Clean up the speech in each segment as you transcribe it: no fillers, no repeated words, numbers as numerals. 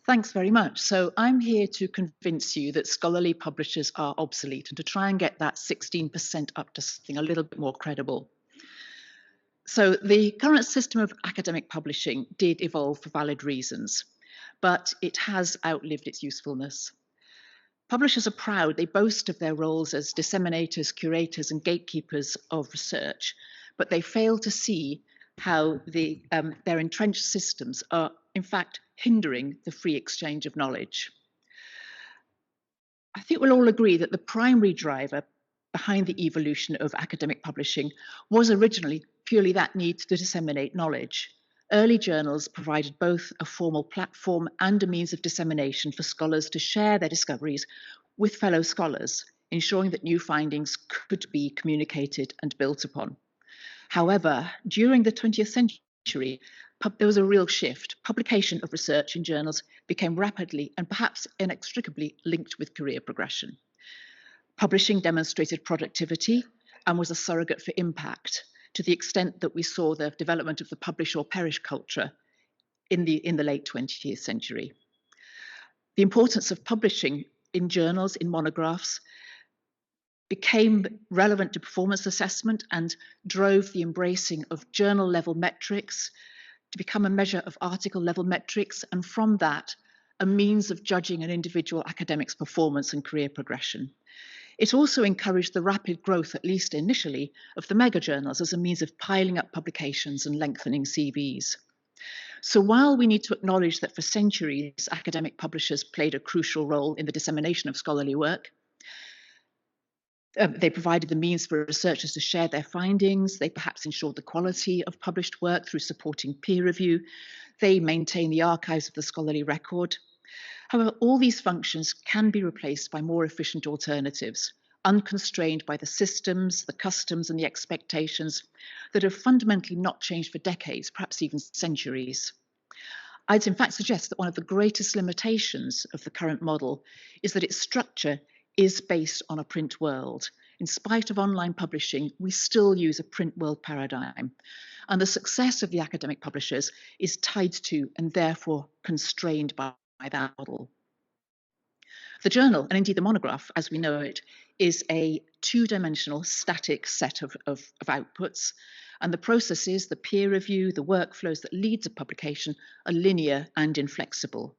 Thanks very much. So I'm here to convince you that scholarly publishers are obsolete and to try and get that 16% up to something a little bit more credible. So the current system of academic publishing did evolve for valid reasons, but it has outlived its usefulness. Publishers are proud, they boast of their roles as disseminators, curators, and gatekeepers of research, but they fail to see how their entrenched systems are, in fact, hindering the free exchange of knowledge. I think we'll all agree that the primary driver behind the evolution of academic publishing was originally purely that need to disseminate knowledge. Early journals provided both a formal platform and a means of dissemination for scholars to share their discoveries with fellow scholars, ensuring that new findings could be communicated and built upon. However, during the 20th century, there was a real shift. Publication of research in journals became rapidly and perhaps inextricably linked with career progression. Publishing demonstrated productivity and was a surrogate for impact, to the extent that we saw the development of the publish or perish culture in the late 20th century. The importance of publishing in journals, in monographs, became relevant to performance assessment and drove the embracing of journal level metrics to become a measure of article level metrics, and from that, a means of judging an individual academic's performance and career progression. It also encouraged the rapid growth, at least initially, of the mega journals as a means of piling up publications and lengthening CVs. So while we need to acknowledge that for centuries, academic publishers played a crucial role in the dissemination of scholarly work, they provided the means for researchers to share their findings. They perhaps ensured the quality of published work through supporting peer review. They maintain the archives of the scholarly record. However, all these functions can be replaced by more efficient alternatives, unconstrained by the systems, the customs, and the expectations that have fundamentally not changed for decades, perhaps even centuries. I'd in fact suggest that one of the greatest limitations of the current model is that its structure is based on a print world. In spite of online publishing, we still use a print world paradigm. And the success of the academic publishers is tied to and therefore constrained by that model. The journal, and indeed the monograph as we know it, is a two-dimensional static set of outputs. And the processes, the peer review, the workflows that lead to publication are linear and inflexible.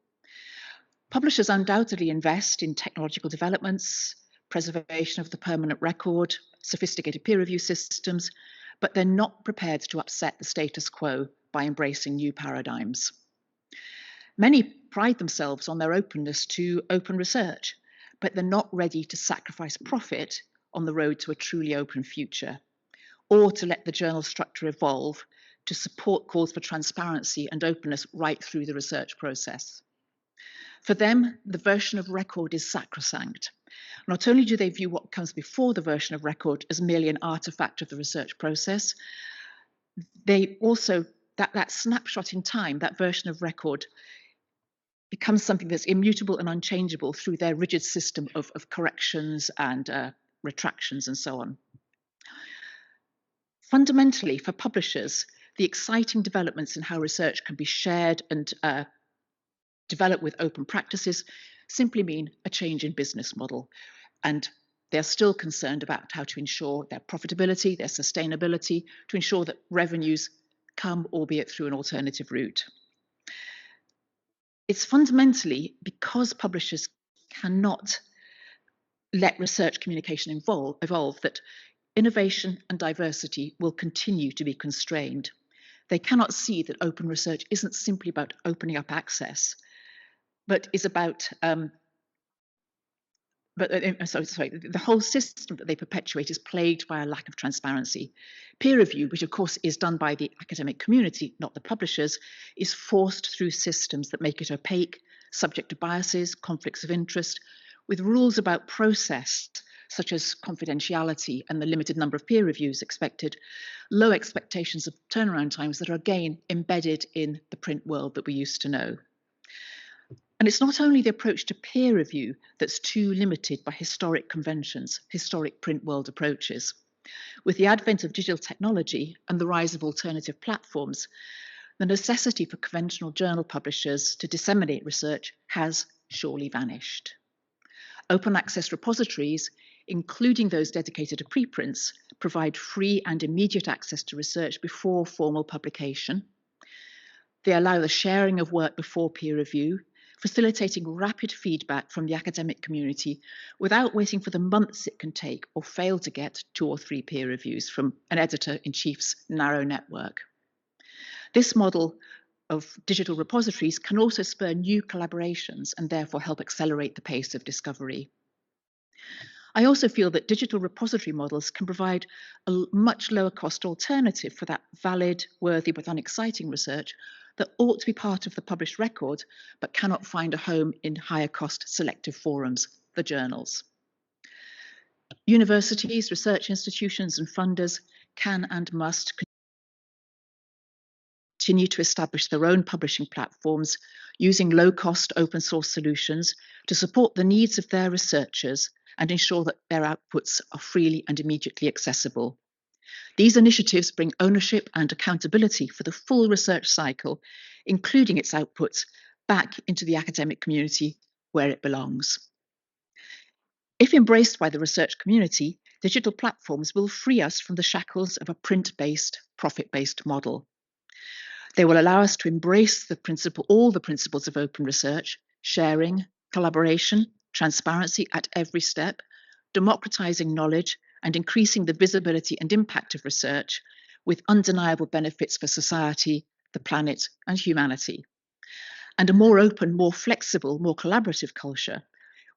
Publishers undoubtedly invest in technological developments, preservation of the permanent record, sophisticated peer review systems, but they're not prepared to upset the status quo by embracing new paradigms. Many pride themselves on their openness to open research, but they're not ready to sacrifice profit on the road to a truly open future, or to let the journal structure evolve to support calls for transparency and openness right through the research process. For them, the version of record is sacrosanct. Not only do they view what comes before the version of record as merely an artifact of the research process, they also, that snapshot in time, that version of record, becomes something that's immutable and unchangeable through their rigid system of corrections and retractions and so on. Fundamentally, for publishers, the exciting developments in how research can be shared and developed with open practices simply mean a change in business model. And they're still concerned about how to ensure their profitability, their sustainability, to ensure that revenues come, albeit through an alternative route. It's fundamentally because publishers cannot let research communication evolve that innovation and diversity will continue to be constrained. They cannot see that open research isn't simply about opening up access, but is about the whole system that they perpetuate is plagued by a lack of transparency. Peer review, which of course is done by the academic community, not the publishers, is forced through systems that make it opaque, subject to biases, conflicts of interest, with rules about process, such as confidentiality and the limited number of peer reviews expected, low expectations of turnaround times that are again embedded in the print world that we used to know. And it's not only the approach to peer review that's too limited by historic conventions, historic print world approaches. With the advent of digital technology and the rise of alternative platforms, the necessity for conventional journal publishers to disseminate research has surely vanished. Open access repositories, including those dedicated to preprints, provide free and immediate access to research before formal publication. They allow the sharing of work before peer review, facilitating rapid feedback from the academic community without waiting for the months it can take or fail to get 2 or 3 peer reviews from an editor-in-chief's narrow network. This model of digital repositories can also spur new collaborations and therefore help accelerate the pace of discovery. I also feel that digital repository models can provide a much lower cost alternative for that valid, worthy, but unexciting research that ought to be part of the published record, but cannot find a home in higher cost selective forums, the journals. Universities, research institutions, and funders can and must continue to establish their own publishing platforms using low-cost open source solutions to support the needs of their researchers and ensure that their outputs are freely and immediately accessible. These initiatives bring ownership and accountability for the full research cycle, including its outputs, back into the academic community where it belongs. If embraced by the research community, digital platforms will free us from the shackles of a print-based, profit-based model. They will allow us to embrace all the principles of open research, sharing, collaboration, transparency at every step, democratizing knowledge, and increasing the visibility and impact of research with undeniable benefits for society, the planet, and humanity. And a more open, more flexible, more collaborative culture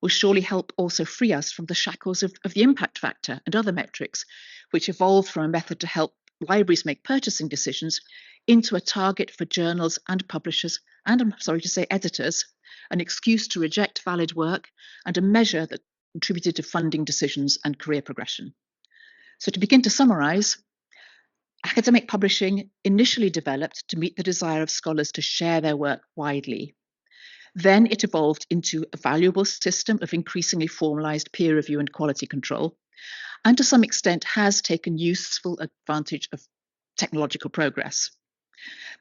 will surely help also free us from the shackles of the impact factor and other metrics, which evolved from a method to help libraries make purchasing decisions into a target for journals and publishers, and I'm sorry to say editors, an excuse to reject valid work, and a measure that contributed to funding decisions and career progression. So to begin to summarize, academic publishing initially developed to meet the desire of scholars to share their work widely. Then it evolved into a valuable system of increasingly formalized peer review and quality control, and to some extent has taken useful advantage of technological progress.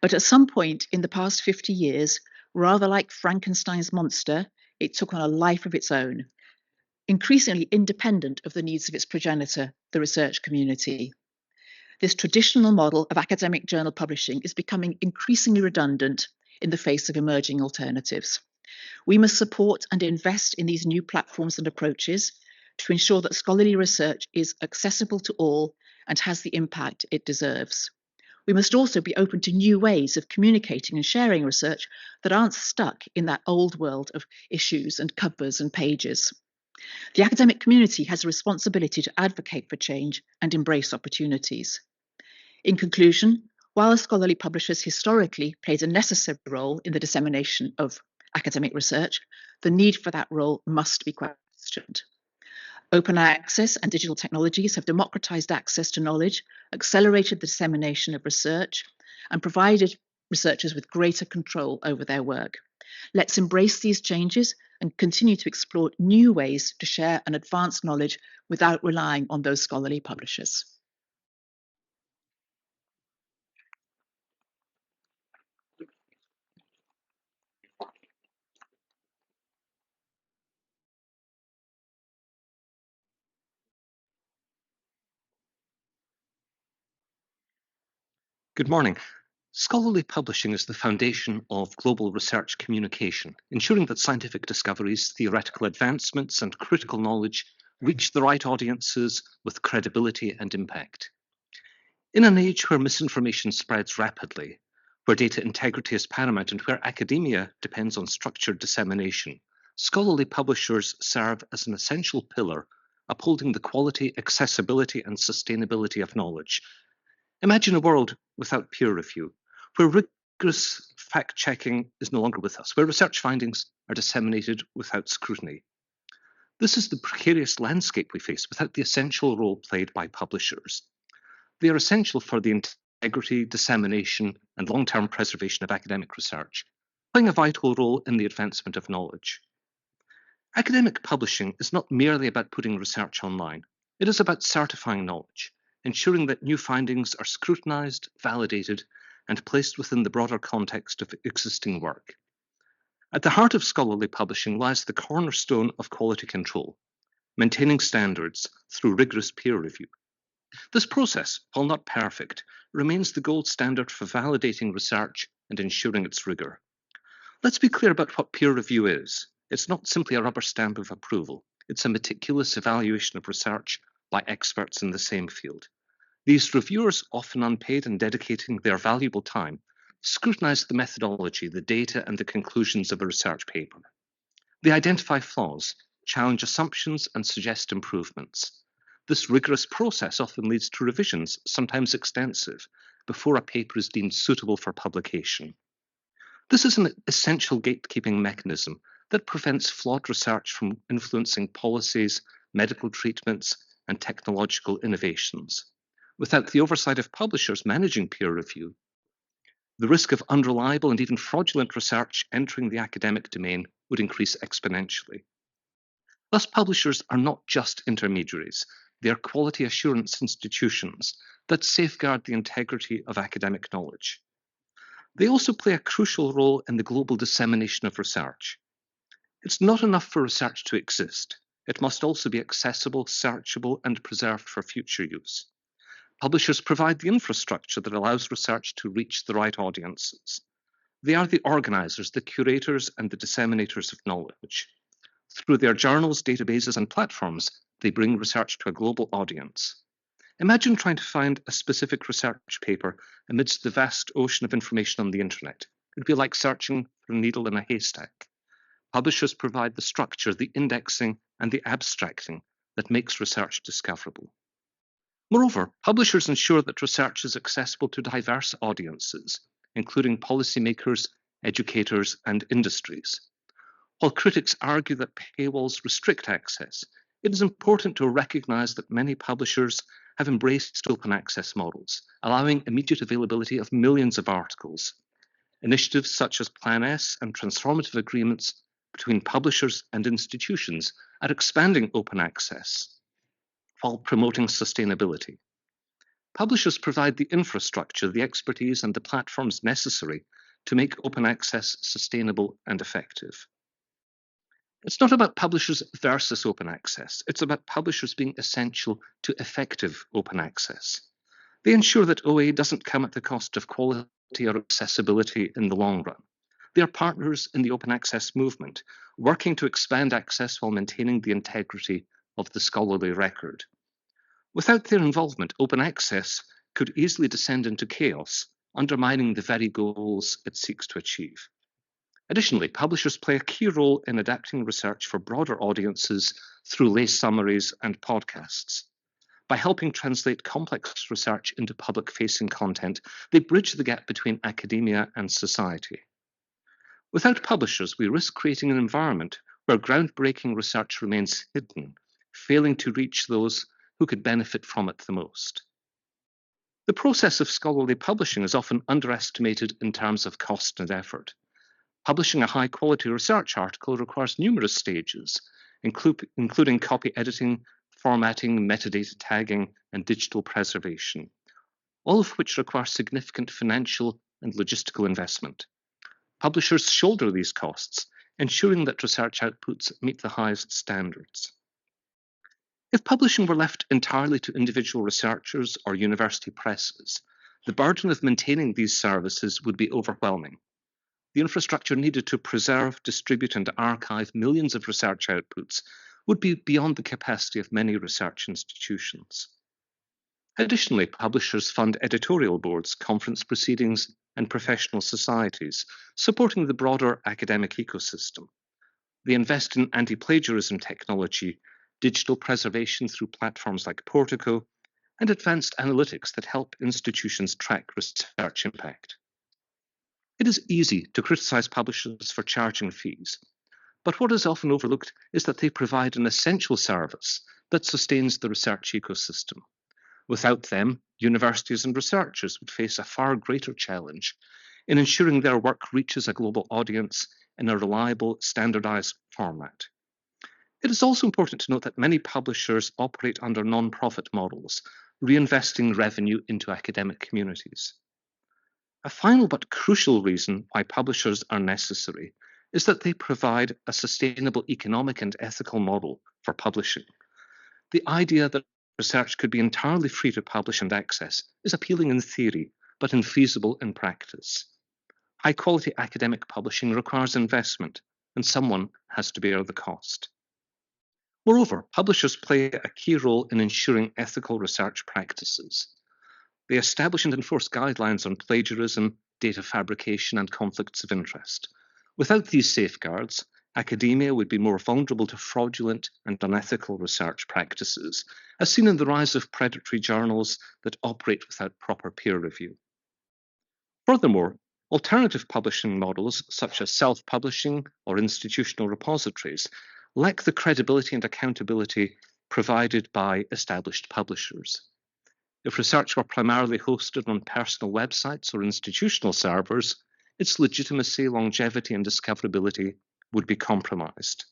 But at some point in the past 50 years, rather like Frankenstein's monster, it took on a life of its own, increasingly independent of the needs of its progenitor, the research community. This traditional model of academic journal publishing is becoming increasingly redundant in the face of emerging alternatives. We must support and invest in these new platforms and approaches to ensure that scholarly research is accessible to all and has the impact it deserves. We must also be open to new ways of communicating and sharing research that aren't stuck in that old world of issues and covers and pages. The academic community has a responsibility to advocate for change and embrace opportunities. In conclusion, while scholarly publishers historically played a necessary role in the dissemination of academic research, the need for that role must be questioned. Open access and digital technologies have democratized access to knowledge, accelerated the dissemination of research, and provided researchers with greater control over their work. Let's embrace these changes and continue to explore new ways to share and advance knowledge without relying on those scholarly publishers. Good morning. Scholarly publishing is the foundation of global research communication, ensuring that scientific discoveries, theoretical advancements, and critical knowledge reach the right audiences with credibility and impact. In an age where misinformation spreads rapidly, where data integrity is paramount, and where academia depends on structured dissemination, scholarly publishers serve as an essential pillar, upholding the quality, accessibility, and sustainability of knowledge. Imagine a world without peer review, where rigorous fact-checking is no longer with us, where research findings are disseminated without scrutiny. This is the precarious landscape we face without the essential role played by publishers. They are essential for the integrity, dissemination, and long-term preservation of academic research, playing a vital role in the advancement of knowledge. Academic publishing is not merely about putting research online. It is about certifying knowledge, ensuring that new findings are scrutinized, validated, and placed within the broader context of existing work. At the heart of scholarly publishing lies the cornerstone of quality control, maintaining standards through rigorous peer review. This process, while not perfect, remains the gold standard for validating research and ensuring its rigor. Let's be clear about what peer review is. It's not simply a rubber stamp of approval. It's a meticulous evaluation of research by experts in the same field. These reviewers, often unpaid and dedicating their valuable time, scrutinize the methodology, the data, and the conclusions of a research paper. They identify flaws, challenge assumptions, and suggest improvements. This rigorous process often leads to revisions, sometimes extensive, before a paper is deemed suitable for publication. This is an essential gatekeeping mechanism that prevents flawed research from influencing policies, medical treatments, and technological innovations. Without the oversight of publishers managing peer review, the risk of unreliable and even fraudulent research entering the academic domain would increase exponentially. Thus, publishers are not just intermediaries. They are quality assurance institutions that safeguard the integrity of academic knowledge. They also play a crucial role in the global dissemination of research. It's not enough for research to exist. It must also be accessible, searchable, and preserved for future use. Publishers provide the infrastructure that allows research to reach the right audiences. They are the organizers, the curators, and the disseminators of knowledge. Through their journals, databases, and platforms, they bring research to a global audience. Imagine trying to find a specific research paper amidst the vast ocean of information on the internet. It would be like searching for a needle in a haystack. Publishers provide the structure, the indexing, and the abstracting that makes research discoverable. Moreover, publishers ensure that research is accessible to diverse audiences, including policymakers, educators, and industries. While critics argue that paywalls restrict access, it is important to recognize that many publishers have embraced open access models, allowing immediate availability of millions of articles. Initiatives such as Plan S and transformative agreements between publishers and institutions are expanding open access while promoting sustainability. Publishers provide the infrastructure, the expertise, and the platforms necessary to make open access sustainable and effective. It's not about publishers versus open access. It's about publishers being essential to effective open access. They ensure that OA doesn't come at the cost of quality or accessibility in the long run. They are partners in the open access movement, working to expand access while maintaining the integrity of the scholarly record. Without their involvement, open access could easily descend into chaos, undermining the very goals it seeks to achieve. Additionally, publishers play a key role in adapting research for broader audiences through lay summaries and podcasts. By helping translate complex research into public-facing content, they bridge the gap between academia and society. Without publishers, we risk creating an environment where groundbreaking research remains hidden, failing to reach those who could benefit from it the most. The process of scholarly publishing is often underestimated in terms of cost and effort. Publishing a high-quality research article requires numerous stages, including copy editing, formatting, metadata tagging, and digital preservation, all of which require significant financial and logistical investment. Publishers shoulder these costs, ensuring that research outputs meet the highest standards. If publishing were left entirely to individual researchers or university presses, the burden of maintaining these services would be overwhelming. The infrastructure needed to preserve, distribute, and archive millions of research outputs would be beyond the capacity of many research institutions. Additionally, publishers fund editorial boards, conference proceedings, and professional societies, supporting the broader academic ecosystem. They invest in anti-plagiarism technology, digital preservation through platforms like Portico, and advanced analytics that help institutions track research impact. It is easy to criticize publishers for charging fees, but what is often overlooked is that they provide an essential service that sustains the research ecosystem. Without them, universities and researchers would face a far greater challenge in ensuring their work reaches a global audience in a reliable, standardized format. It is also important to note that many publishers operate under non-profit models, reinvesting revenue into academic communities. A final but crucial reason why publishers are necessary is that they provide a sustainable economic and ethical model for publishing. The idea that research could be entirely free to publish and access is appealing in theory, but infeasible in practice. High-quality academic publishing requires investment, and someone has to bear the cost. Moreover, publishers play a key role in ensuring ethical research practices. They establish and enforce guidelines on plagiarism, data fabrication, and conflicts of interest. Without these safeguards, academia would be more vulnerable to fraudulent and unethical research practices, as seen in the rise of predatory journals that operate without proper peer review. Furthermore, alternative publishing models, such as self-publishing or institutional repositories, lack the credibility and accountability provided by established publishers. If research were primarily hosted on personal websites or institutional servers, its legitimacy, longevity, and discoverability would be compromised.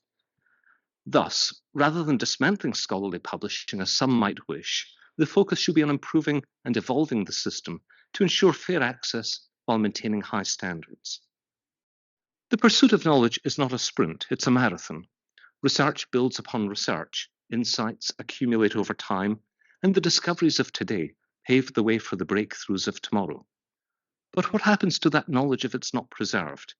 Thus, rather than dismantling scholarly publishing as some might wish, the focus should be on improving and evolving the system to ensure fair access while maintaining high standards. The pursuit of knowledge is not a sprint, it's a marathon. Research builds upon research, insights accumulate over time, and the discoveries of today pave the way for the breakthroughs of tomorrow. But what happens to that knowledge if it's not preserved?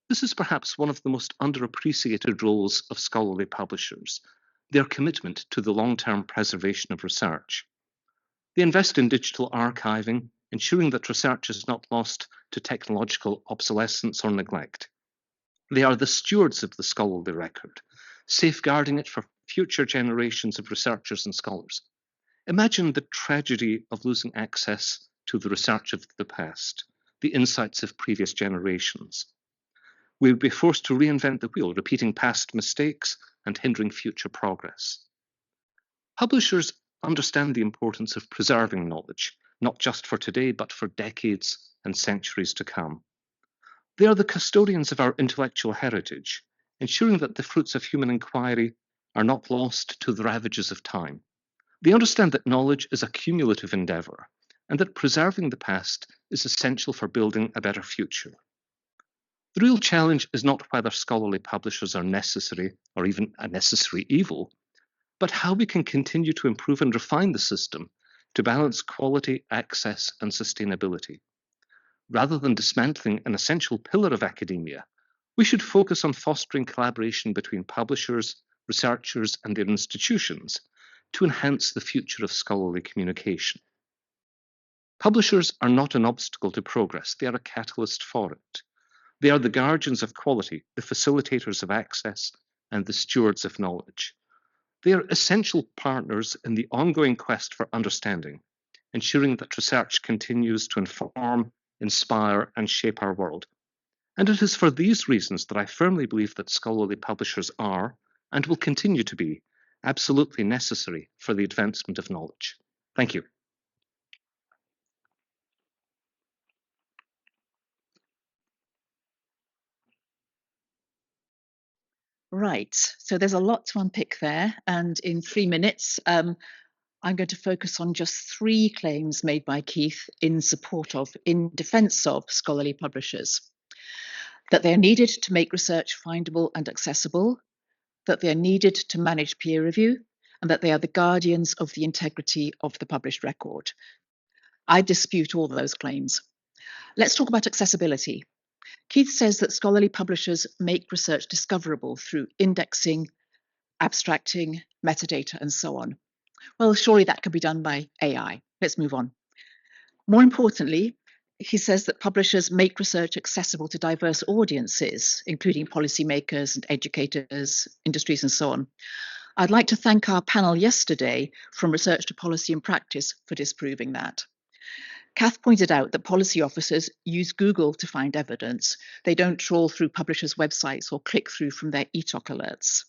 This is perhaps one of the most underappreciated roles of scholarly publishers, their commitment to the long-term preservation of research. They invest in digital archiving, ensuring that research is not lost to technological obsolescence or neglect. They are the stewards of the scholarly record, safeguarding it for future generations of researchers and scholars. Imagine the tragedy of losing access to the research of the past, the insights of previous generations. We would be forced to reinvent the wheel, repeating past mistakes and hindering future progress. Publishers understand the importance of preserving knowledge, not just for today, but for decades and centuries to come. They are the custodians of our intellectual heritage, ensuring that the fruits of human inquiry are not lost to the ravages of time. They understand that knowledge is a cumulative endeavor, and that preserving the past is essential for building a better future. The real challenge is not whether scholarly publishers are necessary or even a necessary evil, but how we can continue to improve and refine the system to balance quality, access, and sustainability. Rather than dismantling an essential pillar of academia, we should focus on fostering collaboration between publishers, researchers, and their institutions to enhance the future of scholarly communication. Publishers are not an obstacle to progress, they are a catalyst for it. They are the guardians of quality, the facilitators of access, and the stewards of knowledge. They are essential partners in the ongoing quest for understanding, ensuring that research continues to inform, inspire, and shape our world. And it is for these reasons that I firmly believe that scholarly publishers are, and will continue to be, absolutely necessary for the advancement of knowledge. Thank you. Right, so there's a lot to unpick there, and in 3 minutes, I'm going to focus on just 3 claims made by Keith in defense of scholarly publishers. That they are needed to make research findable and accessible, that they are needed to manage peer review, and that they are the guardians of the integrity of the published record. I dispute all those claims. Let's talk about accessibility. Keith says that scholarly publishers make research discoverable through indexing, abstracting, metadata, and so on. Well, surely that can be done by AI. Let's move on. More importantly, he says that publishers make research accessible to diverse audiences, including policymakers and educators, industries, and so on. I'd like to thank our panel yesterday from Research to Policy and Practice for disproving that. Kath pointed out that policy officers use Google to find evidence. They don't trawl through publishers' websites or click through from their e-talk alerts.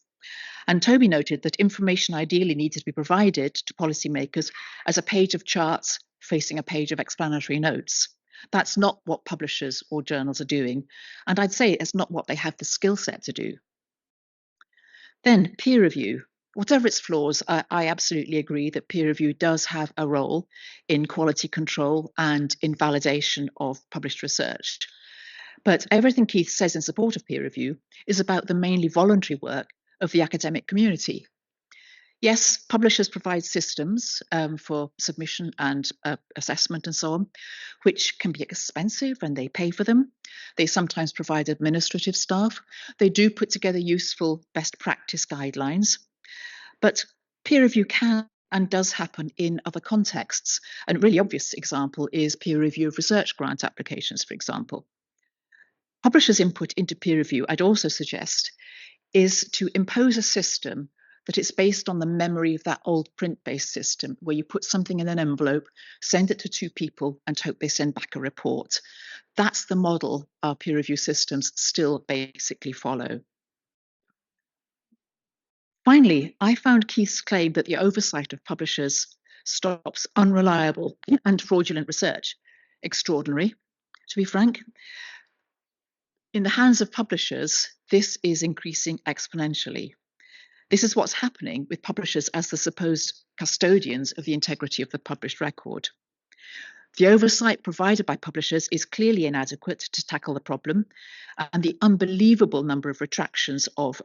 And Toby noted that information ideally needs to be provided to policymakers as a page of charts facing a page of explanatory notes. That's not what publishers or journals are doing, and I'd say it's not what they have the skill set to do. Then peer review. Whatever its flaws, I absolutely agree that peer review does have a role in quality control and in validation of published research. But everything Keith says in support of peer review is about the mainly voluntary work of the academic community. Yes, publishers provide systems for submission and assessment and so on, which can be expensive and they pay for them. They sometimes provide administrative staff. They do put together useful best practice guidelines. But peer review can and does happen in other contexts. And a really obvious example is peer review of research grant applications, for example. Publishers' input into peer review, I'd also suggest, is to impose a system that it's based on the memory of that old print-based system where you put something in an envelope, send it to two people and hope they send back a report. That's the model our peer review systems still basically follow. Finally, I found Keith's claim that the oversight of publishers stops unreliable and fraudulent research extraordinary, to be frank. In the hands of publishers, this is increasing exponentially. This is what's happening with publishers as the supposed custodians of the integrity of the published record. The oversight provided by publishers is clearly inadequate to tackle the problem, and the unbelievable number of retractions of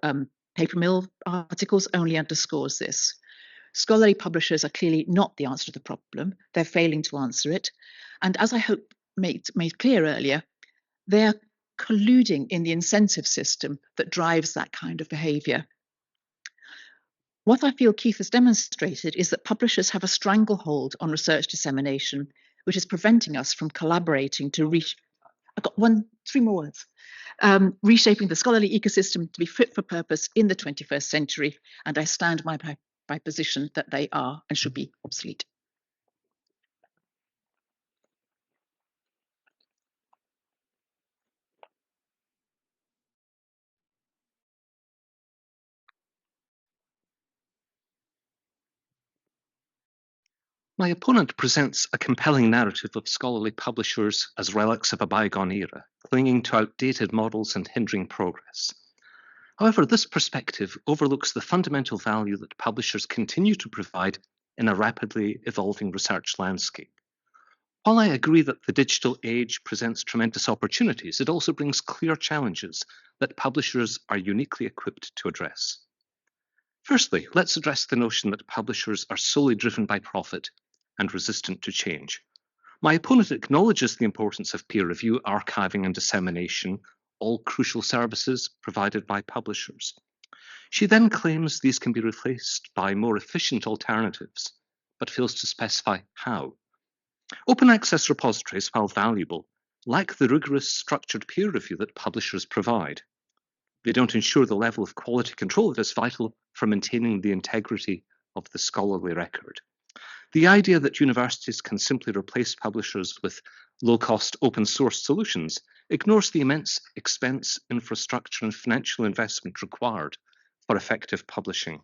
paper mill articles only underscores this. Scholarly publishers are clearly not the answer to the problem. They're failing to answer it. And as I hope made clear earlier, they are colluding in the incentive system that drives that kind of behavior. What I feel Keith has demonstrated is that publishers have a stranglehold on research dissemination, which is preventing us from collaborating to reach. I've got three more words. Reshaping the scholarly ecosystem to be fit for purpose in the 21st century, and I stand by my position that they are and should be obsolete. My opponent presents a compelling narrative of scholarly publishers as relics of a bygone era, clinging to outdated models and hindering progress. However, this perspective overlooks the fundamental value that publishers continue to provide in a rapidly evolving research landscape. While I agree that the digital age presents tremendous opportunities, it also brings clear challenges that publishers are uniquely equipped to address. Firstly, let's address the notion that publishers are solely driven by profit and resistant to change. My opponent acknowledges the importance of peer review, archiving, and dissemination, all crucial services provided by publishers. She then claims these can be replaced by more efficient alternatives, but fails to specify how. Open access repositories, while valuable, lack the rigorous structured peer review that publishers provide. They don't ensure the level of quality control that is vital for maintaining the integrity of the scholarly record. The idea that universities can simply replace publishers with low-cost open-source solutions ignores the immense expense, infrastructure, and financial investment required for effective publishing.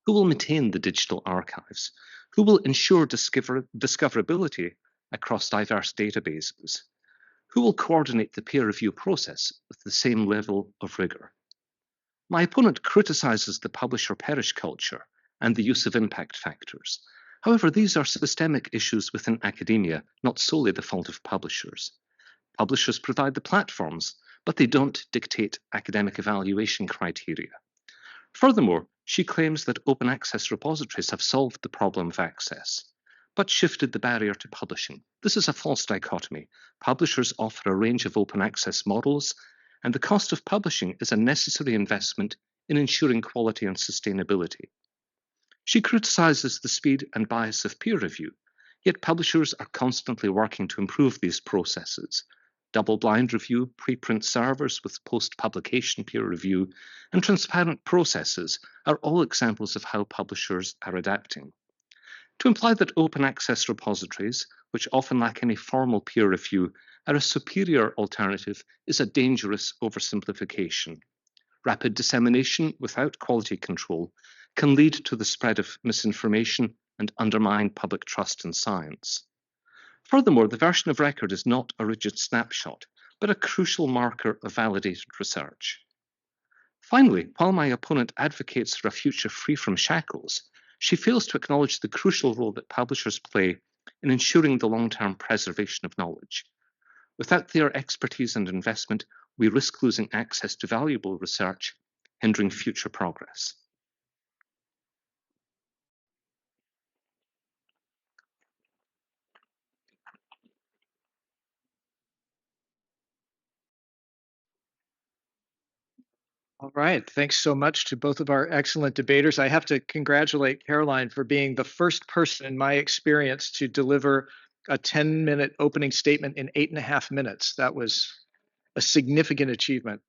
Who will maintain the digital archives? Who will ensure discoverability across diverse databases? Who will coordinate the peer review process with the same level of rigor? My opponent criticizes the publisher perish culture and the use of impact factors. However, these are systemic issues within academia, not solely the fault of publishers. Publishers provide the platforms, but they don't dictate academic evaluation criteria. Furthermore, she claims that open access repositories have solved the problem of access, but shifted the barrier to publishing. This is a false dichotomy. Publishers offer a range of open access models, and the cost of publishing is a necessary investment in ensuring quality and sustainability. She criticizes the speed and bias of peer review, yet publishers are constantly working to improve these processes. Double-blind review, preprint servers with post-publication peer review, and transparent processes are all examples of how publishers are adapting. To imply that open access repositories, which often lack any formal peer review, are a superior alternative is a dangerous oversimplification. Rapid dissemination without quality control can lead to the spread of misinformation and undermine public trust in science. Furthermore, the version of record is not a rigid snapshot, but a crucial marker of validated research. Finally, while my opponent advocates for a future free from shackles, she fails to acknowledge the crucial role that publishers play in ensuring the long-term preservation of knowledge. Without their expertise and investment, we risk losing access to valuable research, hindering future progress. All right, thanks so much to both of our excellent debaters. I have to congratulate Caroline for being the first person in my experience to deliver a 10-minute opening statement in 8.5 minutes. That was a significant achievement.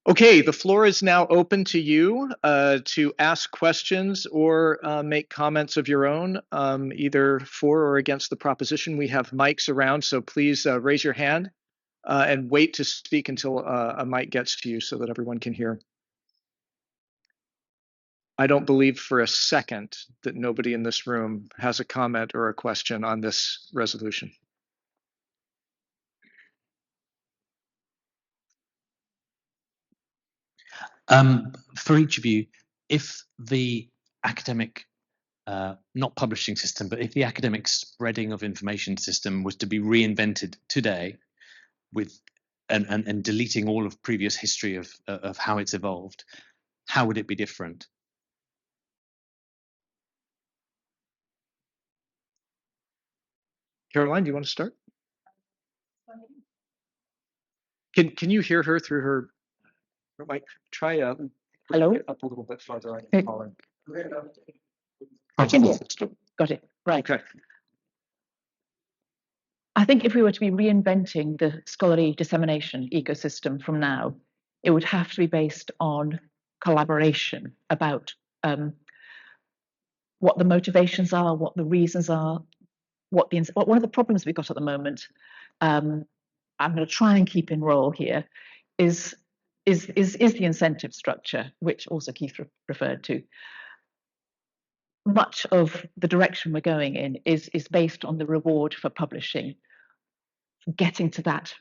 Okay, the floor is now open to you to ask questions or make comments of your own, either for or against the proposition. We have mics around, so please raise your hand and wait to speak until a mic gets to you so that everyone can hear. I don't believe for a second that nobody in this room has a comment or a question on this resolution. For each of you, if the academic, not publishing system, but if the academic spreading of information system was to be reinvented today with and deleting all of previous history of how it's evolved, how would it be different? Caroline, do you want to start? Can you hear her through her mic? Try Hello? up a little bit farther on Hey. Colin. I can hear. Got it. Right. Okay. I think if we were to be reinventing the scholarly dissemination ecosystem from now, it would have to be based on collaboration about what the motivations are, what the reasons are, what one of the problems we've got at the moment. I'm going to try and keep in role here. Is the incentive structure, which also Keith referred to. Much of the direction we're going in is based on the reward for publishing, getting to that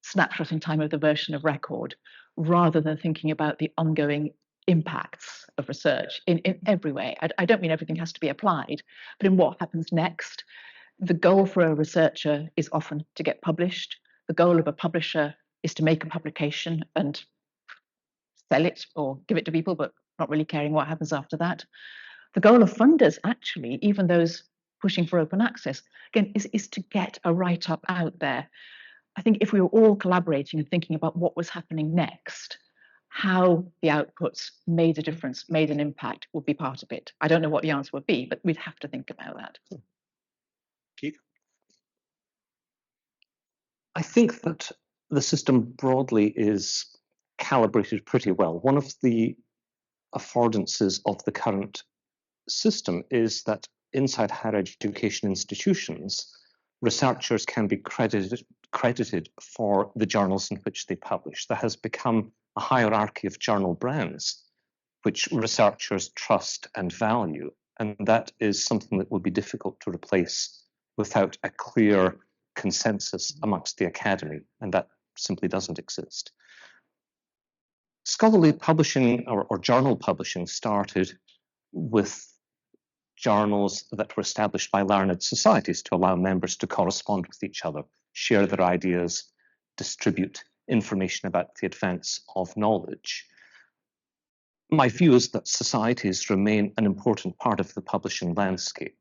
snapshot in time of the version of record, rather than thinking about the ongoing impacts of research in every way. I don't mean everything has to be applied, but in what happens next. The goal for a researcher is often to get published. The goal of a publisher is to make a publication and sell it or give it to people, but not really caring what happens after that. The goal of funders, actually, even those pushing for open access, again, is to get a write-up out there. I think if we were all collaborating and thinking about what was happening next, how the outputs made a difference, made an impact, would be part of it. I don't know what the answer would be, but we'd have to think about that. Keith? I think that the system broadly is calibrated pretty well. One of the affordances of the current system is that inside higher education institutions, researchers can be credited for the journals in which they publish. There has become a hierarchy of journal brands which researchers trust and value, and that is something that will be difficult to replace without a clear consensus amongst the academy, and that simply doesn't exist. Scholarly publishing or journal publishing started with journals that were established by learned societies to allow members to correspond with each other, share their ideas, distribute information about the advance of knowledge. My view is that societies remain an important part of the publishing landscape,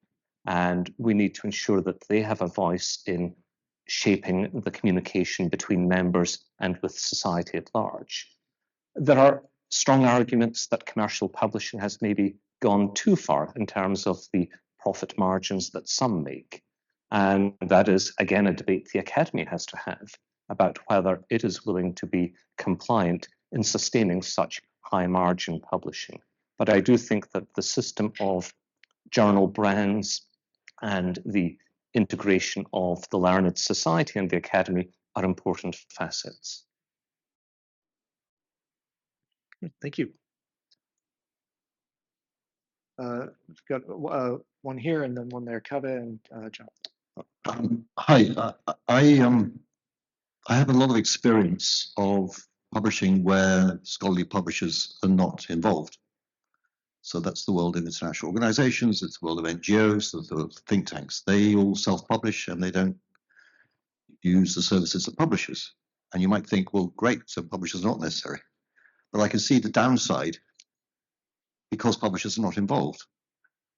and we need to ensure that they have a voice in shaping the communication between members and with society at large. There are strong arguments that commercial publishing has maybe gone too far in terms of the profit margins that some make. And that is, again, a debate the academy has to have about whether it is willing to be compliant in sustaining such high margin publishing. But I do think that the system of journal brands and the integration of the learned society and the academy are important facets. Thank you. We've got one here and then one there, Kaveh and John. Hi, I have a lot of experience of publishing where scholarly publishers are not involved. So that's the world of international organizations, it's the world of NGOs, the think tanks. They all self-publish and they don't use the services of publishers. And you might think, well, great, so publishers are not necessary. But I can see the downside because publishers are not involved.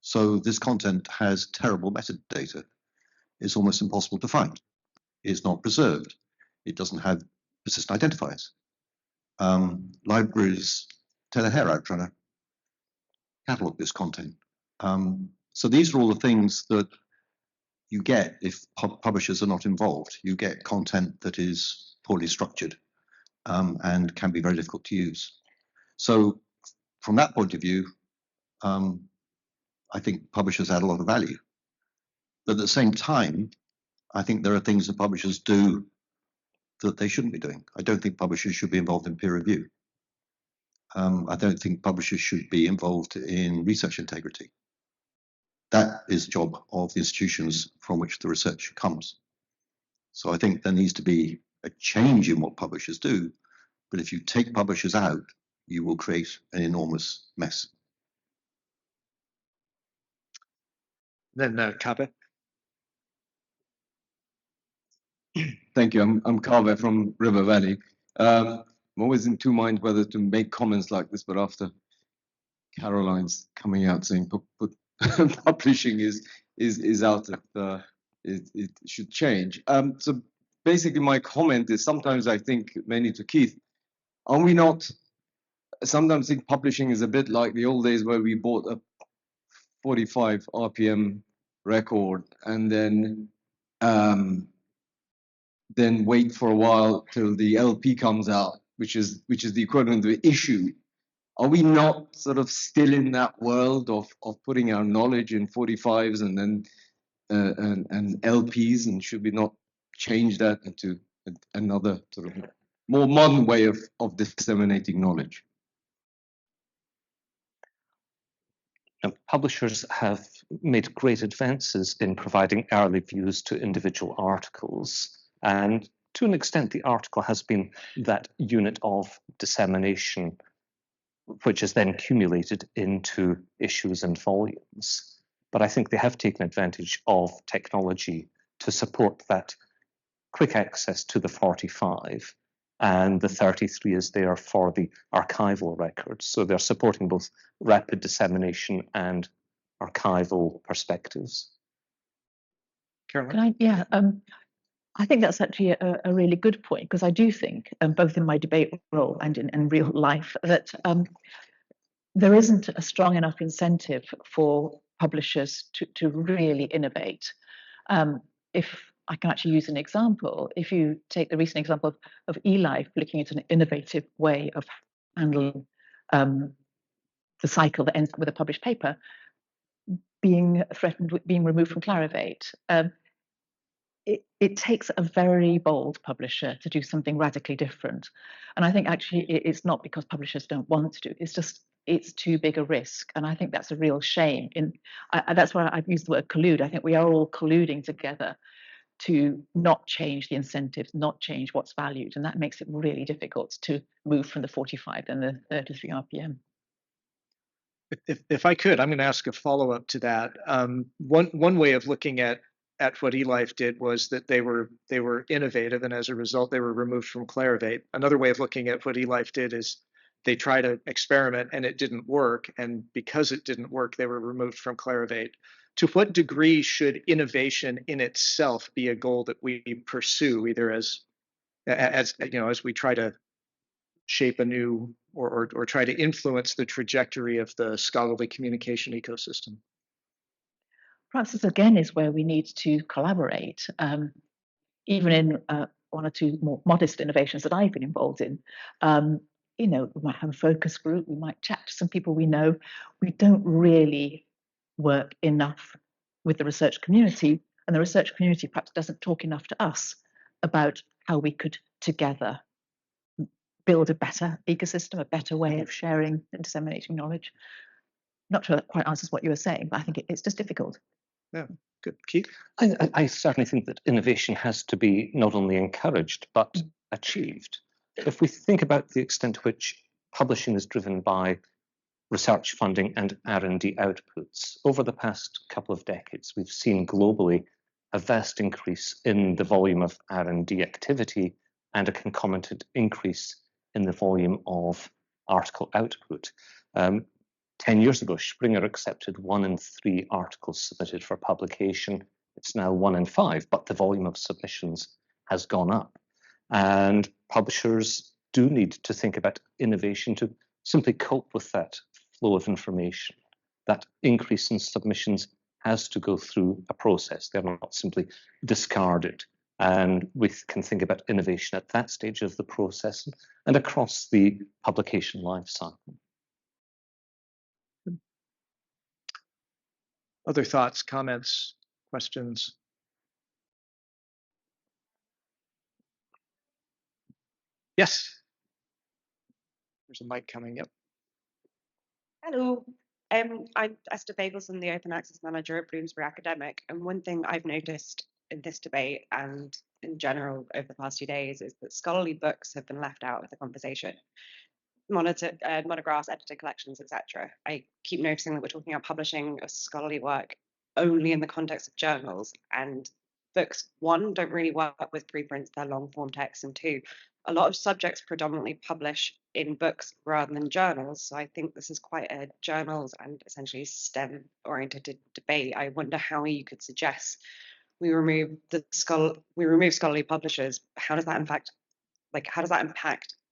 So this content has terrible metadata. It's almost impossible to find. It's not preserved. It doesn't have persistent identifiers. Libraries tear their hair out trying to catalog this content. So these are all the things that you get if publishers are not involved. You get content that is poorly structured and can be very difficult to use. So from that point of view, I think publishers add a lot of value. But at the same time, I think there are things that publishers do that they shouldn't be doing. I don't think publishers should be involved in peer review. I don't think publishers should be involved in research integrity. That is the job of the institutions from which the research comes. So I think there needs to be a change in what publishers do. But if you take publishers out, you will create an enormous mess. Then Kabe. Thank you. I'm Carver from River Valley. I'm always in two minds whether to make comments like this, but after Caroline's coming out saying publishing is out of it should change. So basically, my comment is sometimes I think, mainly to Keith, are we not sometimes think publishing is a bit like the old days where we bought a 45 RPM record and then wait for a while till the LP comes out, which is the equivalent of the issue. Are we not sort of still in that world of putting our knowledge in 45s and then and LPs, and should we not change that into another sort of more modern way of disseminating knowledge? Publishers have made great advances in providing early views to individual articles. And to an extent, the article has been that unit of dissemination, which is then accumulated into issues and volumes. But I think they have taken advantage of technology to support that quick access to the 45, and the 33 is there for the archival records. So they're supporting both rapid dissemination and archival perspectives. Caroline? I think that's actually a really good point, because I do think, both in my debate role and in real life, that there isn't a strong enough incentive for publishers to really innovate. If I can actually use an example, if you take the recent example of eLife looking at an innovative way of handling the cycle that ends with a published paper, being threatened with being removed from Clarivate, it takes a very bold publisher to do something radically different. And I think actually it's not because publishers don't want to do, it's too big a risk. And I think that's a real shame. That's why I've used the word collude. I think we are all colluding together to not change the incentives, not change what's valued. And that makes it really difficult to move from the 45 and the 33 RPM. If I could, I'm going to ask a follow-up to that. One way of looking at what eLife did was that they were innovative, and as a result, they were removed from Clarivate. Another way of looking at what eLife did is they tried to experiment and it didn't work, and because it didn't work, they were removed from Clarivate. To what degree should innovation in itself be a goal that we pursue, either as you know, as we try to shape a new or try to influence the trajectory of the scholarly communication ecosystem? Perhaps this again is where we need to collaborate. Even in one or two more modest innovations that I've been involved in, you know, we might have a focus group, we might chat to some people we know. We don't really work enough with the research community, and the research community perhaps doesn't talk enough to us about how we could together build a better ecosystem, a better way of sharing and disseminating knowledge. Not sure that quite answers what you were saying, but I think it's just difficult. Yeah, good. Keith? I certainly think that innovation has to be not only encouraged, but achieved. if we think about the extent to which publishing is driven by research funding and R&D outputs, over the past couple of decades, we've seen globally a vast increase in the volume of R&D activity and a concomitant increase in the volume of article output. 10 years ago, Springer accepted 1 in 3 articles submitted for publication. It's now 1 in 5, but the volume of submissions has gone up. And publishers do need to think about innovation to simply cope with that flow of information. That increase in submissions has to go through a process. They're not simply discarded. And we can think about innovation at that stage of the process and across the publication life cycle. Other thoughts, comments, questions? Yes. There's a mic coming up. Hello. I'm Esther Bagels, the Open Access Manager at Bloomsbury Academic. And one thing I've noticed in this debate and in general over the past few days is that scholarly books have been left out of the conversation. Monographs, edited collections, etc. I keep noticing that we're talking about publishing of scholarly work only in the context of journals, and books, 1, don't really work with preprints, they're long form texts, and 2, a lot of subjects predominantly publish in books rather than journals. So I think this is quite a journals and essentially STEM oriented debate. I wonder how you could suggest we remove scholarly publishers. How does that impact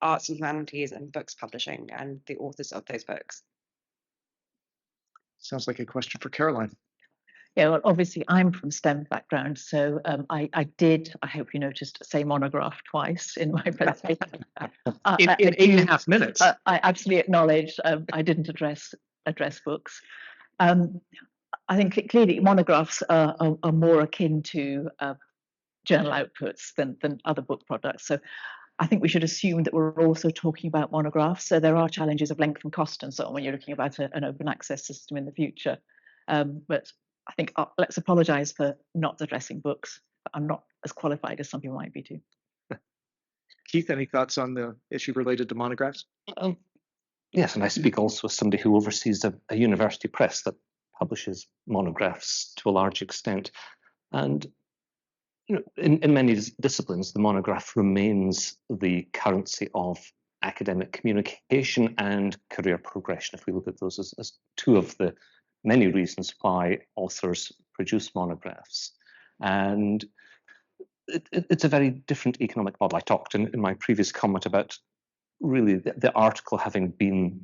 arts and humanities and books publishing and the authors of those books? Sounds like a question for Caroline. Yeah, well, obviously I'm from STEM background, so I did, I hope you noticed, say monograph twice in my presentation. In 8.5 minutes. I absolutely acknowledge I didn't address books. I think clearly monographs are more akin to journal outputs than other book products. So I think we should assume that we're also talking about monographs. So there are challenges of length and cost and so on when you're looking about an open access system in the future. But I think let's apologise for not addressing books. I'm not as qualified as some people might be too. Keith, any thoughts on the issue related to monographs? Yes, and I speak also as somebody who oversees a university press that publishes monographs to a large extent. And in many disciplines, the monograph remains the currency of academic communication and career progression, if we look at those as 2 of the many reasons why authors produce monographs. And it's a very different economic model. I talked in my previous comment about really the article having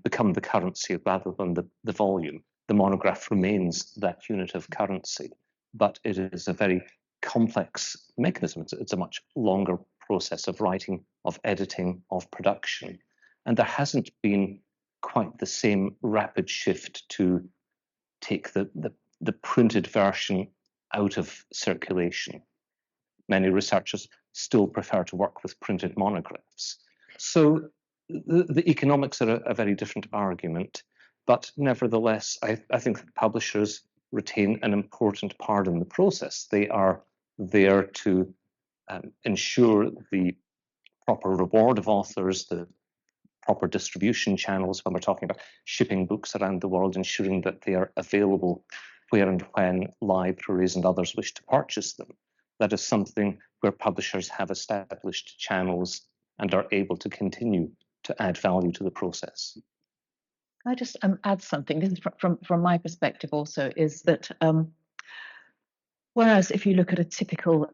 become the currency rather than the volume. The monograph remains that unit of currency, but it is a very complex mechanism. It's a much longer process of writing, of editing, of production. And there hasn't been quite the same rapid shift to take the printed version out of circulation. Many researchers still prefer to work with printed monographs. So the economics are a very different argument, but nevertheless, I think that publishers retain an important part in the process. They are there to ensure the proper reward of authors, the proper distribution channels when we're talking about shipping books around the world, ensuring that they are available where and when libraries and others wish to purchase them. That is something where publishers have established channels and are able to continue to add value to the process. Can I just add something? This is from my perspective also, is that whereas if you look at a typical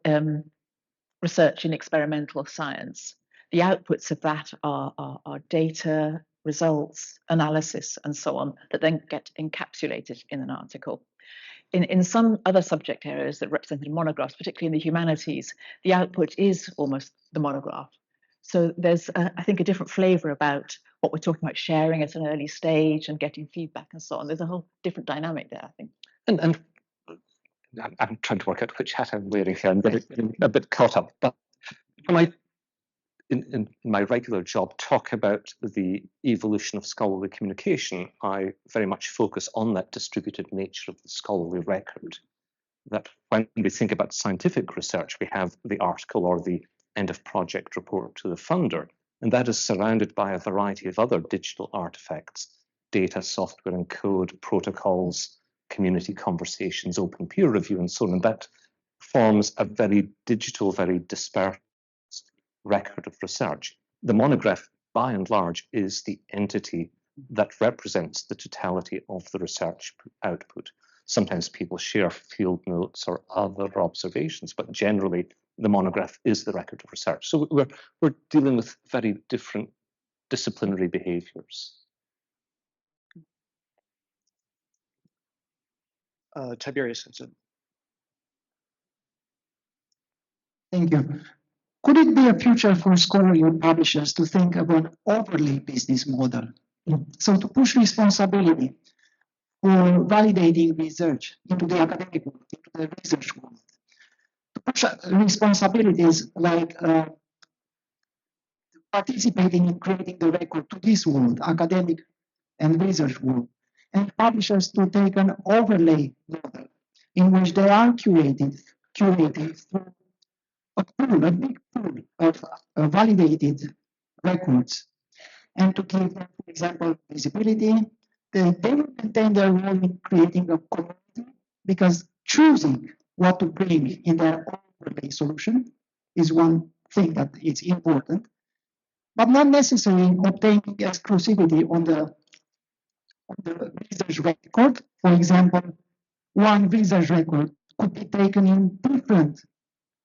research in experimental science, the outputs of that are data, results, analysis, and so on, that then get encapsulated in an article. In some other subject areas that represented monographs, particularly in the humanities, the output is almost the monograph. So there's, I think, a different flavour about what we're talking about sharing at an early stage and getting feedback and so on. There's a whole different dynamic there, I think. And I'm trying to work out which hat I'm wearing here. I'm getting a bit caught up. But when I, in my regular job, talk about the evolution of scholarly communication, I very much focus on that distributed nature of the scholarly record. That when we think about scientific research, we have the article or the end of project report to the funder. And that is surrounded by a variety of other digital artifacts, data, software and code, protocols, community conversations, open peer review, and so on. And that forms a very digital, very dispersed record of research. The monograph, by and large, is the entity that represents the totality of the research output. Sometimes people share field notes or other observations, but generally the monograph is the record of research. So we're dealing with very different disciplinary behaviors. Tiberius. Thank you. Could it be a future for scholarly publishers to think about an overlay business model? So to push responsibility for validating research into the academic world, into the research world. To push responsibilities like participating in creating the record to this world, academic and research world, and publishers to take an overlay model in which they are curated through a big pool of validated records, and to give them, for example, visibility. They will maintain their role in creating a community, because choosing what to bring in their overlay solution is one thing that is important, but not necessarily obtaining exclusivity on the research record. For example, one research record could be taken in different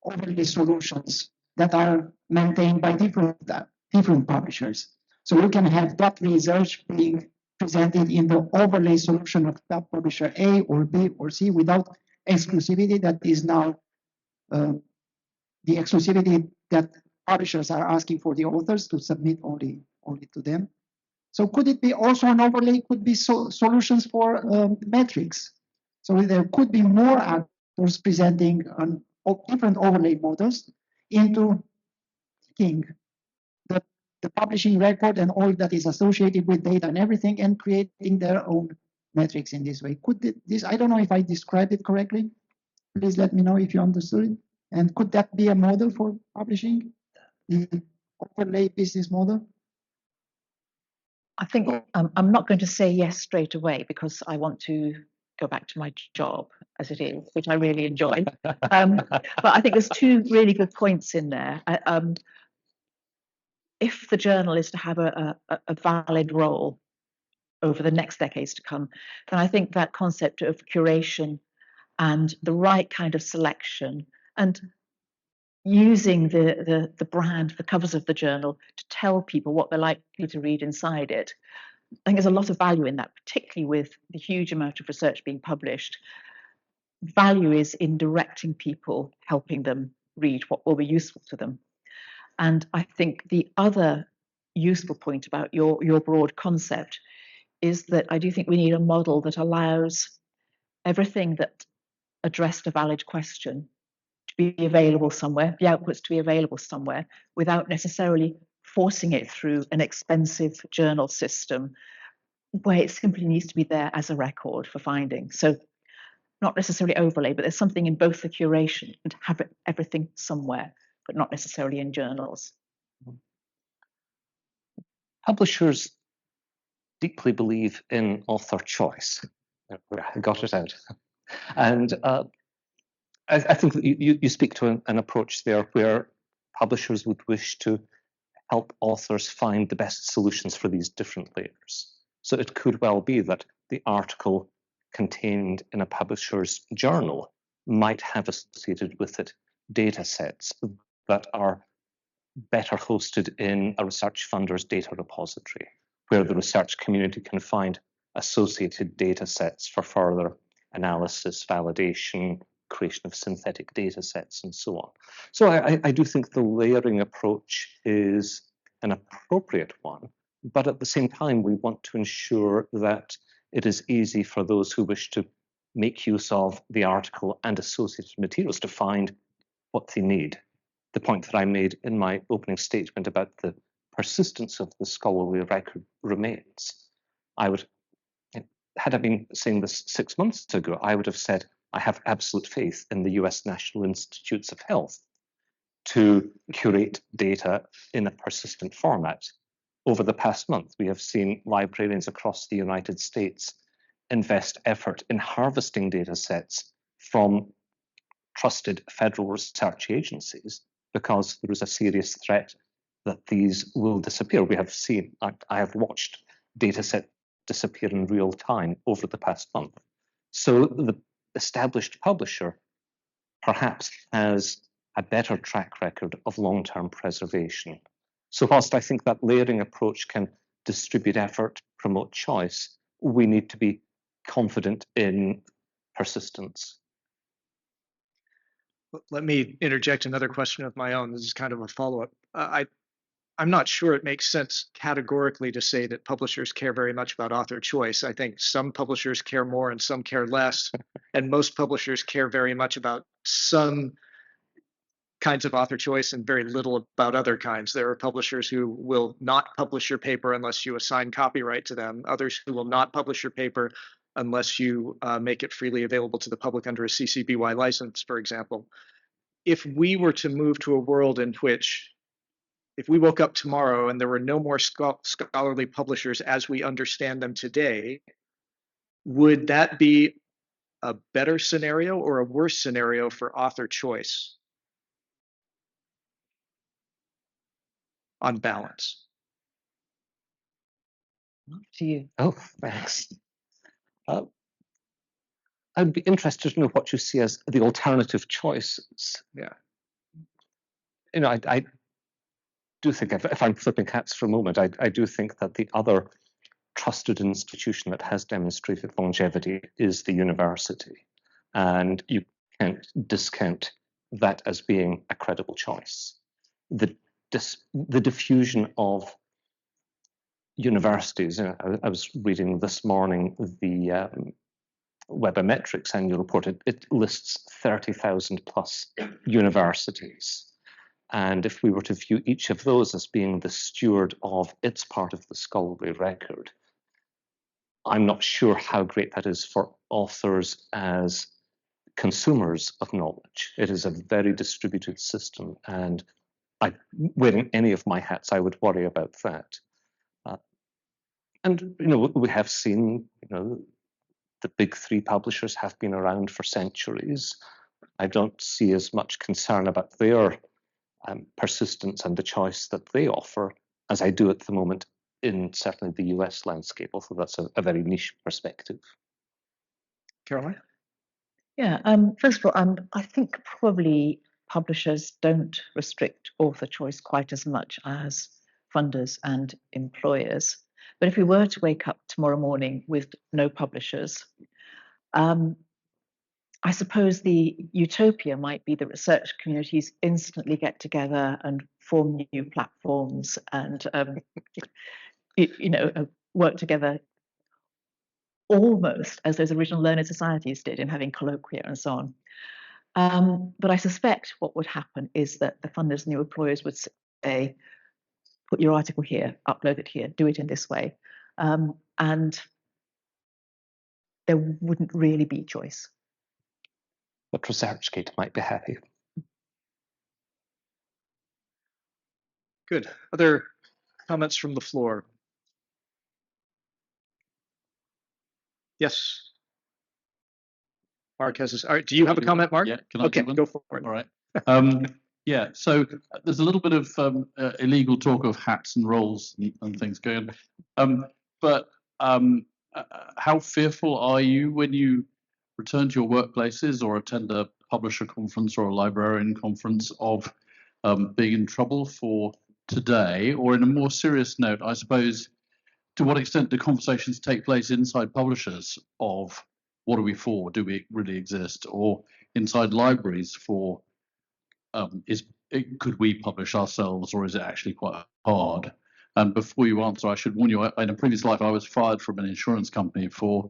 overlay solutions that are maintained by different publishers. So we can have that research being presented in the overlay solution of that publisher A or B or C without exclusivity. That is now the exclusivity that publishers are asking for the authors to submit only to them. So could it be also an overlay? Could be solutions for metrics. So there could be more actors presenting different overlay models into taking the publishing record and all that is associated with data and everything, and creating their own metrics in this way. Could this, I don't know if I described it correctly. Please let me know if you understood it. And could that be a model for publishing, the overlay business model? I think I'm not going to say yes straight away, because I want to go back to my job as it is, which I really enjoy. But I think there's two really good points in there. If the journal is to have a valid role over the next decades to come, then I think that concept of curation and the right kind of selection, and using the brand, the covers of the journal, to tell people what they're likely to read inside it, I think there's a lot of value in that, particularly with the huge amount of research being published. Value is in directing people, helping them read what will be useful to them. And I think the other useful point about your broad concept is that I do think we need a model that allows everything that addressed a valid question to be available somewhere, the outputs to be available somewhere, without necessarily forcing it through an expensive journal system where it simply needs to be there as a record for finding. So not necessarily overlay, but there's something in both the curation and have everything somewhere, but not necessarily in journals. Publishers deeply believe in author choice. I got it out. And I think that you speak to an approach there where publishers would wish to help authors find the best solutions for these different layers. So it could well be that the article contained in a publisher's journal might have associated with it data sets that are better hosted in a research funder's data repository, where the research community can find associated data sets for further analysis, validation, creation of synthetic data sets, and so on. So I do think the layering approach is an appropriate one, but at the same time, we want to ensure that it is easy for those who wish to make use of the article and associated materials to find what they need. The point that I made in my opening statement about the persistence of the scholarly record remains. Had I been saying this 6 months ago, I would have said, I have absolute faith in the US National Institutes of Health. to curate data in a persistent format. Over the past month, we have seen librarians across the United States invest effort in harvesting data sets from trusted federal research agencies because there is a serious threat that these will disappear. We have seen, I have watched data set disappear in real time over the past month. So the established publisher perhaps has a better track record of long-term preservation. So whilst I think that layering approach can distribute effort, promote choice, we need to be confident in persistence. Let me interject another question of my own. This is kind of a follow-up. I'm not sure it makes sense categorically to say that publishers care very much about author choice. I think some publishers care more and some care less, and most publishers care very much about some kinds of author choice and very little about other kinds. There are publishers who will not publish your paper unless you assign copyright to them, others who will not publish your paper unless you make it freely available to the public under a CC BY license, for example. If we were to move to a world in which, if we woke up tomorrow and there were no more scholarly publishers as we understand them today, would that be a better scenario or a worse scenario for author choice on balance? To you. Oh, thanks. I'd be interested to know what you see as the alternative choices. Yeah. You know, I do think, if I'm flipping hats for a moment, I do think that the other trusted institution that has demonstrated longevity is the university. And you can't discount that as being a credible choice. The diffusion of universities, I was reading this morning the Webometrics annual report, it lists 30,000 plus universities. And if we were to view each of those as being the steward of its part of the scholarly record, I'm not sure how great that is for authors as consumers of knowledge. It is a very distributed system, and wearing any of my hats, I would worry about that. And we have seen, the big three publishers have been around for centuries. I don't see as much concern about their persistence and the choice that they offer as I do at the moment in certainly the US landscape, although that's a very niche perspective. Caroline? Yeah, first of all, I think probably publishers don't restrict author choice quite as much as funders and employers. But if we were to wake up tomorrow morning with no publishers, I suppose the utopia might be the research communities instantly get together and form new platforms and work together almost as those original learned societies did in having colloquia and so on. But I suspect what would happen is that the funders and the employers would say, put your article here, upload it here, do it in this way. And there wouldn't really be choice. But ResearchGate might be happy. Good. Other comments from the floor? Yes. Mark has this. All right, do you have a comment, Mark? Yeah, can I okay, go for it. All right. Yeah, so there's a little bit of illegal talk of hats and roles and things going on. But how fearful are you when you return to your workplaces or attend a publisher conference or a librarian conference of being in trouble for today? Or in a more serious note, I suppose, to what extent do conversations take place inside publishers of what are we for? Do we really exist? Or inside libraries for could we publish ourselves, or is it actually quite hard? And before you answer, I should warn you, in a previous life, I was fired from an insurance company for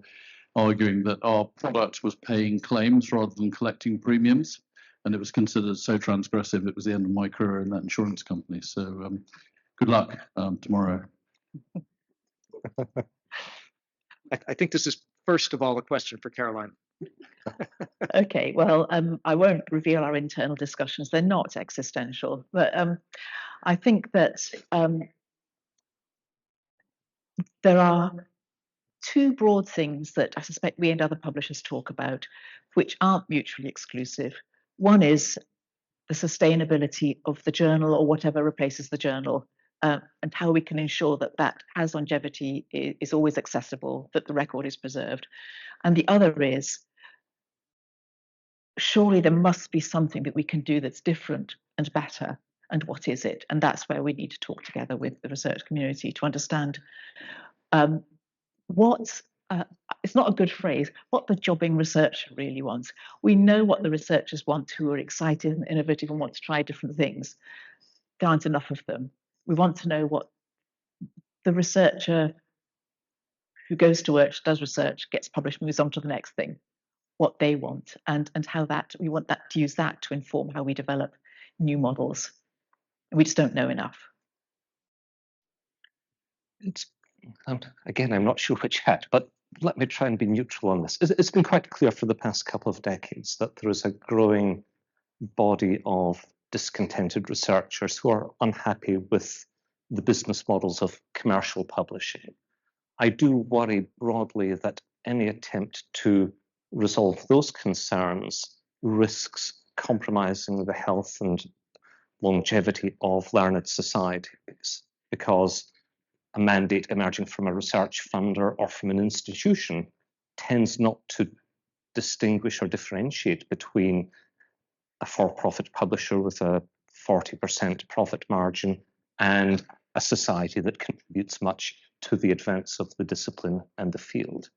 arguing that our product was paying claims rather than collecting premiums. And it was considered so transgressive, it was the end of my career in that insurance company. So good luck tomorrow. I think this is first of all a question for Caroline. Okay, well, I won't reveal our internal discussions. They're not existential, but I think that there are two broad things that I suspect we and other publishers talk about, which aren't mutually exclusive. One is the sustainability of the journal or whatever replaces the journal, and how we can ensure that that has longevity, is always accessible, that the record is preserved. And the other is, surely there must be something that we can do that's different and better. And what is it? And that's where we need to talk together with the research community to understand what, it's not a good phrase, what the jobbing researcher really wants. We know what the researchers want who are excited and innovative and want to try different things. There aren't enough of them. We want to know what the researcher who goes to work, does research, gets published, moves on to the next thing, what they want, and how that we want that to use that to inform how we develop new models. We just don't know enough. Again, I'm not sure which hat, but let me try and be neutral on this. It's been quite clear for the past couple of decades that there is a growing body of discontented researchers who are unhappy with the business models of commercial publishing. I do worry broadly that any attempt to resolve those concerns risks compromising the health and longevity of learned societies, because a mandate emerging from a research funder or from an institution tends not to distinguish or differentiate between a for-profit publisher with a 40% profit margin and a society that contributes much to the advance of the discipline and the field.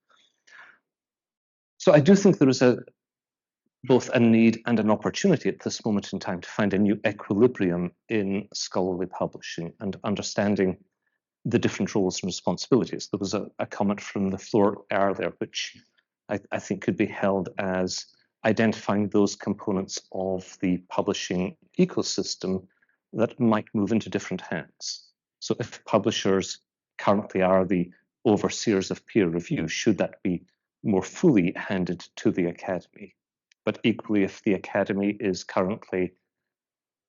So I do think there is both a need and an opportunity at this moment in time to find a new equilibrium in scholarly publishing and understanding the different roles and responsibilities. There was a comment from the floor earlier, which I think could be held as identifying those components of the publishing ecosystem that might move into different hands. So if publishers currently are the overseers of peer review, should that be more fully handed to the academy? But equally, if the academy is currently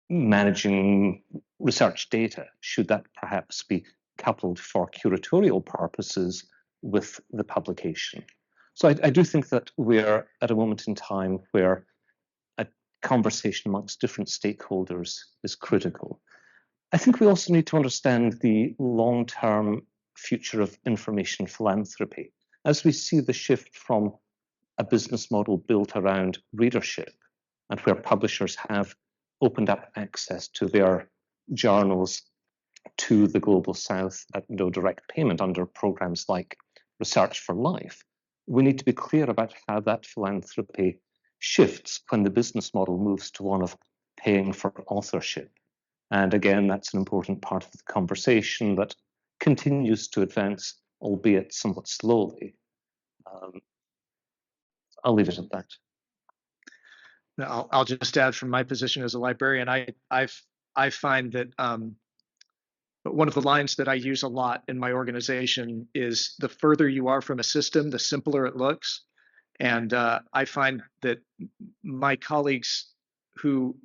managing research data, should that perhaps be coupled for curatorial purposes with the publication? So I do think that we're at a moment in time where a conversation amongst different stakeholders is critical. I think we also need to understand the long-term future of information philanthropy. As we see the shift from a business model built around readership, and where publishers have opened up access to their journals to the Global South at no direct payment under programs like Research for Life, we need to be clear about how that philanthropy shifts when the business model moves to one of paying for authorship. And again, that's an important part of the conversation that continues to advance, albeit somewhat slowly. I'll leave it at that. I'll just add from my position as a librarian, I find that one of the lines that I use a lot in my organization is the further you are from a system, the simpler it looks. And I find that my colleagues who,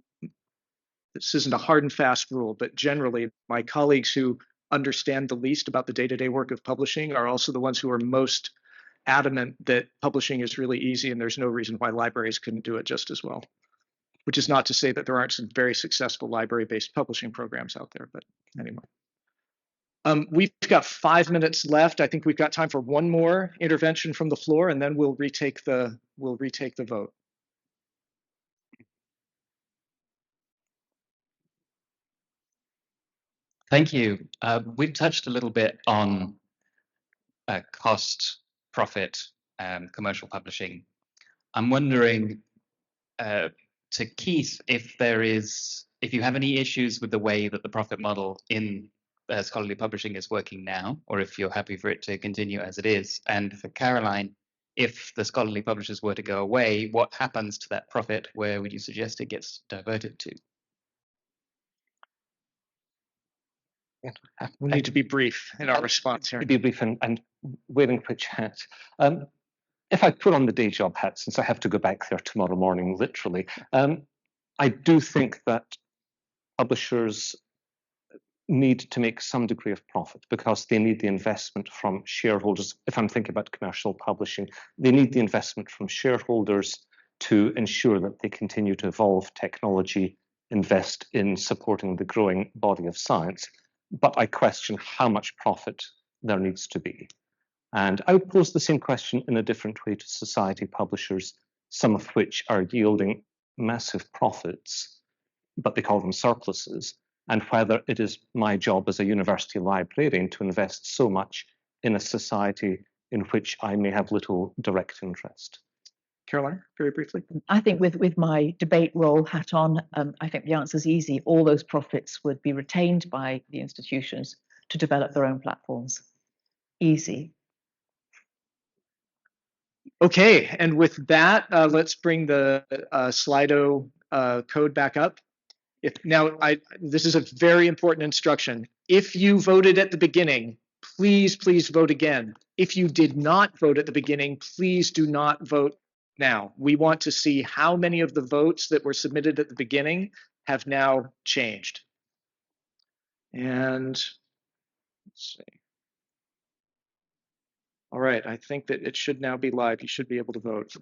this isn't a hard and fast rule, but generally my colleagues who understand the least about the day-to-day work of publishing are also the ones who are most adamant that publishing is really easy and there's no reason why libraries couldn't do it just as well. Which is not to say that there aren't some very successful library-based publishing programs out there, but anyway. We've got 5 minutes left. I think we've got time for one more intervention from the floor, and then we'll retake the vote. Thank you. We've touched a little bit on cost, profit, commercial publishing. I'm wondering, to Keith, if you have any issues with the way that the profit model in scholarly publishing is working now, or if you're happy for it to continue as it is. And for Caroline, if the scholarly publishers were to go away, what happens to that profit? Where would you suggest it gets diverted to? We need to be brief in our response here. To be brief and wearing which hat. if I put on the day job hat, since I have to go back there tomorrow morning, literally, I do think that publishers need to make some degree of profit because they need the investment from shareholders. If I'm thinking about commercial publishing, they need the investment from shareholders to ensure that they continue to evolve technology, invest in supporting the growing body of science. But I question how much profit there needs to be. And I would pose the same question in a different way to society publishers, some of which are yielding massive profits, but they call them surpluses, and whether it is my job as a university librarian to invest so much in a society in which I may have little direct interest. Caroline, very briefly. I think with my debate role hat on, I think the answer is easy. All those profits would be retained by the institutions to develop their own platforms. Easy. Okay, and with that, let's bring the Slido code back up. This is a very important instruction. If you voted at the beginning, please vote again. If you did not vote at the beginning, please do not vote now. We want to see how many of the votes that were submitted at the beginning have now changed. And let's see. All right, I think that it should now be live. You should be able to vote.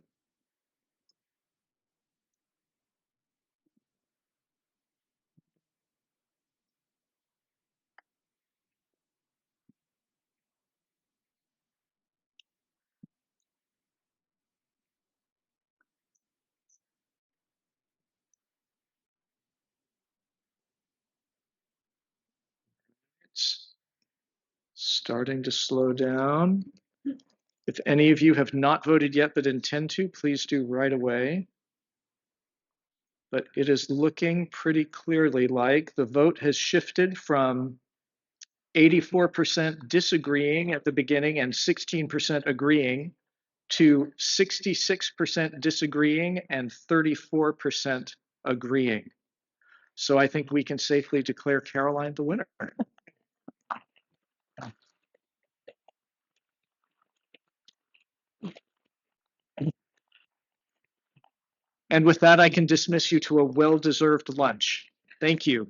It's starting to slow down. If any of you have not voted yet but intend to, please do right away. But it is looking pretty clearly like the vote has shifted from 84% disagreeing at the beginning and 16% agreeing to 66% disagreeing and 34% agreeing. So I think we can safely declare Caroline the winner. And with that, I can dismiss you to a well-deserved lunch. Thank you.